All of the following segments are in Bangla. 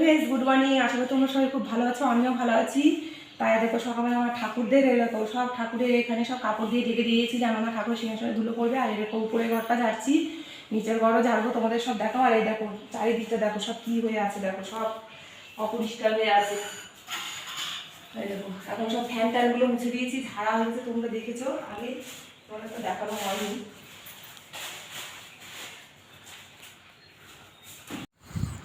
Friends, good morning. আশা করি তোমরা সবাই খুব ভালো আছো, আমিও ভালো আছি। তাই দেখো সকালে আমার ঠাকুরদের এরকম সব ঠাকুরের এখানে সব কাপড় দিয়ে ঢেকে দিয়েছি, যেন আমার ঠাকুর সিংহাসনে ধুলো পড়বে। আর এরকম উপরের ঘরটা ঝাড়ছি, নিচের ঘরও ঝাড়বো, তোমাদের সব দেখো। আর এই দেখো চারিদিকটা দেখো সব কী হয়ে আছে, দেখো সব অপরিষ্কার হয়ে আছে। এই দেখো এখন সব ফ্যান ট্যানগুলো মুছে দিয়েছি, ঝাড়া হয়েছে, তোমরা দেখেছো আগে, তোমাদের তো দেখানো হয়নি।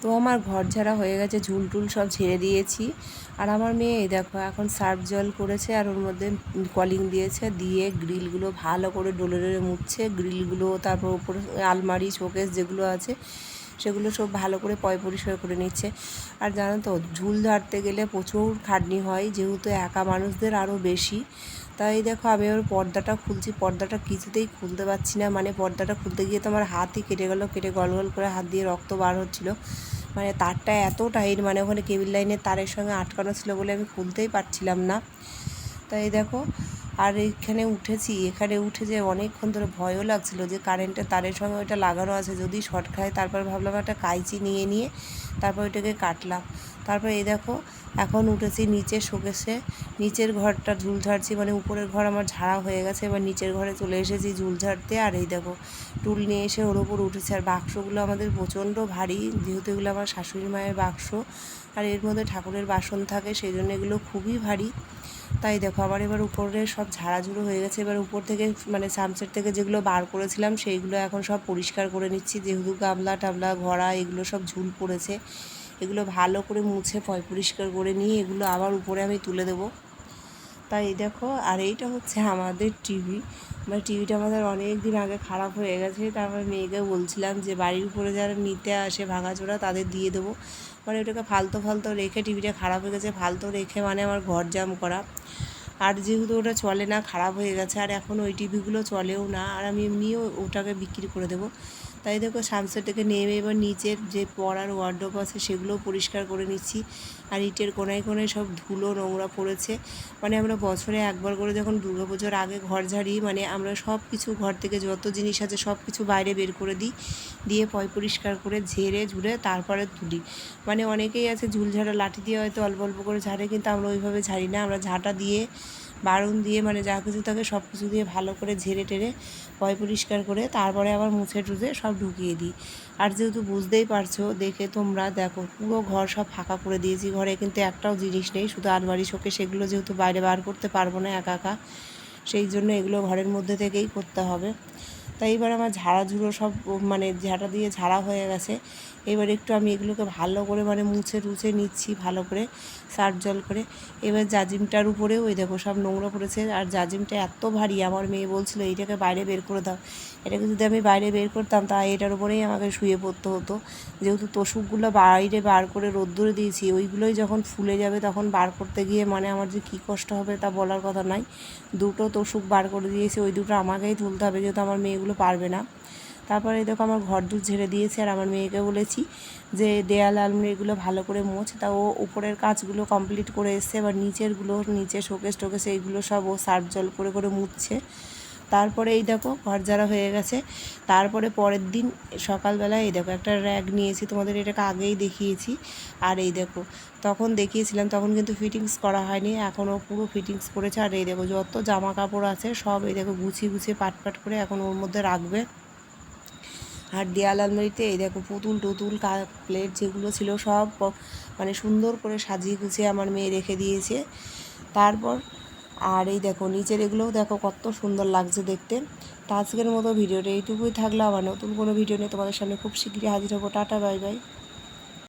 তো আমার ঘর ঝাড়া হয়ে গেছে, ঝুল টুল সব ঝেড়ে দিয়েছি। আর আমার মেয়ে দেখো এখন সার্ফ জল করেছে, আর ওর মধ্যে কলিং দিয়েছে, দিয়ে গ্রিলগুলো ভালো করে ডলে ডলে মুছছে গ্রিলগুলো। তারপর উপরে আলমারি শোকেস যেগুলো আছে সেগুলো সব ভালো করে পরিষ্কার করে নিচ্ছে। আর জানো তো ঝুল ঝাড়তে গেলে প্রচুর খাটনি হয়, যেহেতু একা মানুষদের আরও বেশি। তাই দেখো আমি ওর পর্দাটা খুলছি, পর্দাটা কিছুতেই খুলতে পারছি না, মানে পর্দাটা খুলতে গিয়ে তো আমার হাতই কেটে গেল, কেটে গল গল করে হাত দিয়ে রক্ত বার হচ্ছিলো। মানে তারটা এত টাইট, মানে ওখানে কেবিল লাইনের তারের সঙ্গে আটকানো ছিল বলে আমি খুলতেই পারছিলাম না। তাই দেখো আর এখানে উঠেছি, এখানে উঠে যে অনেকক্ষণ ধরে ভয়ও লাগছিলো যে কারেন্টের তারের সঙ্গে ওইটা লাগানো আছে, যদি শর্ট খায়। তারপর ভাবলাম একটা কাঁচি নিয়ে তারপর ওইটাকে কাটলাম। তারপর এই দেখো এখন উঠেছি নিচের শোকেসে, নিচের ঘরটা ঝুল ঝাড়ছি, মানে উপরের ঘর আমার ঝাড়া হয়ে গেছে, এবার নিচের ঘরে চলে এসেছি ঝুল ঝাড়তে। আর এই দেখো টুল নিয়ে এসে ওর ওপর উঠেছে। আর বাক্সগুলো আমাদের প্রচণ্ড ভারী, যেহেতু এগুলো আমার শাশুড়ি মায়ের বাক্স, আর এর মধ্যে ঠাকুরের বাসন থাকে, সেই জন্য এগুলো খুবই ভারী। তাই দেখো আমার এবার উপরে সব ঝাড়াঝুড়ো হয়ে গেছে। এবার উপর থেকে মানে সামসেট থেকে যেগুলো বার করেছিলাম সেইগুলো এখন সব পরিষ্কার করে নিচ্ছি, যেহেতু গামলা টামলা ঘড়া এগুলো সব ঝুল পড়েছে, এগুলো ভালো করে মুছে পরিষ্কার করে নিয়ে এগুলো আবার উপরে আমি তুলে দেবো। তাই দেখো আর এইটা হচ্ছে আমাদের টিভি, মানে টিভিটা আমাদের অনেক দিন আগে খারাপ হয়ে গেছে। তারপর মেয়েকে বলছিলাম যে বাড়ির উপরে যারা নিতে আসে ভাঙাচোরা তাদের দিয়ে দেবো, মানে ওটাকে ফালতু রেখে টিভিটা খারাপ হয়ে গেছে, ফালতু রেখে মানে আমার ঘর জাম করা। আর যেহেতু ওটা চলে না, খারাপ হয়ে গেছে, আর এখন ওই টিভিগুলো চলেও না, আর আমি এমনিও ওটাকে বিক্রি করে দেবো। তাই দেখো সামসেট থেকে নেমে এবার নিচের যে পড়ার ওয়ার্ডরোব আছে সেগুলোও পরিষ্কার করে নিচ্ছি। আর ইটের কোনায় কোনায় সব ধুলো নোংরা পড়েছে, মানে আমরা বছরে একবার করে যখন দুর্গাপুজোর আগে ঘর ঝাড়ি, মানে আমরা সব কিছু ঘর থেকে যত জিনিস আছে সব কিছু বাইরে বের করে দিই, দিয়ে পরিষ্কার করে ঝেড়ে ঝুড়ে তারপরে তুলি। মানে অনেকেই আছে ঝুল ঝাড়া লাঠি দিয়ে হয়তো অল্প অল্প করে ঝাড়ে, কিন্তু আমরা ওইভাবে ঝাড়ি না, আমরা ঝাঁটা দিয়ে বারুন দিয়ে মানে যা কিছু থাকে সব কিছু দিয়ে ভালো করে ঝেড়ে টেরে পরিষ্কার করে তারপরে আবার মুছে টুছে সব ঢুকিয়ে দিই। আর যেহেতু বুঝতেই পারছো দেখে তোমরা, দেখো পুরো ঘর সব ফাঁকা করে দিয়েছি, ঘরে কিন্তু একটাও জিনিস নেই, শুধু আলমারি শোকে, সেগুলো যেহেতু বাইরে বার করতে পারবো না একা একা, সেই জন্য এগুলো ঘরের মধ্যে থেকেই করতে হবে। তাই এবার আমার ঝাড়াঝুড়ো সব মানে ঝাঁটা দিয়ে ঝাড়া হয়ে গেছে। এবার একটু আমি এগুলোকে ভালো করে মানে মুছে টুছে নিচ্ছি ভালো করে সার্ফ জল করে। এবার জাজিমটার উপরেও ওই দেখো সব নোংরা পড়েছে, আর জাজিমটা এত ভারী, আমার মেয়ে বলছিল এইটাকে বাইরে বের করে দাও। এটাকে যদি আমি বাইরে বের করতাম তা এটার উপরেই আমাকে শুয়ে পড়তে হতো, যেহেতু তোষকগুলো বাইরে বার করে রোদ্দুরে দিয়েছি, ওইগুলোই যখন ফুলে যাবে তখন বার করতে গিয়ে মানে আমার যে কী কষ্ট হবে তা বলার কথা নয়। দুটো তোষক বার করে দিয়েছি, ওই দুটো আমাকেই তুলতে হবে, যেহেতু আমার মেয়েগুলো পারবে না। তারপরে দেখো আমার ঘর দূর ঝেড়ে দিয়েছে, আর আমার মেয়েকে বলেছি যে দেয়াল আলমারিগুলো ভালো করে মোছ, তা ও উপরের কাজগুলো কমপ্লিট করে এসছে, এবার নিচেরগুলো নিচে শোকেস টোকেস এইগুলো সব ও সার্ফ জল করে করে মুছছে। তারপরে এই দেখো ঘর ঝাড়া হয়ে গেছে। তারপরে পরের দিন সকালবেলায় এই দেখো একটা র্যাগ নিয়েছি, তোমাদের এটাকে আগেই দেখিয়েছি। আর এই দেখো তখন দেখিয়েছিলাম, তখন কিন্তু ফিটিংস করা হয়নি, এখনও পুরো ফিটিংস করেছে। আর এই দেখো যত জামা কাপড় আছে সব এই দেখো গুছিয়ে গুছিয়ে পাট করে এখন ওর মধ্যে রাখবে। আর দেয়াল আলমারিতে এই দেখো পুতুল টুতুল প্লেট যেগুলো ছিল সব মানে সুন্দর করে সাজিয়ে গুছিয়ে আমার মেয়ে রেখে দিয়েছে। তারপর আর এই দেখো নিচের এগুলোও দেখো কত সুন্দর লাগছে দেখতে। তো আজকের মতো ভিডিওটা এইটুকুই থাকলো, আবার নতুন কোনো ভিডিও নিয়ে তোমাদের সামনে খুব শীঘ্রই হাজির হবো। Tata bye bye.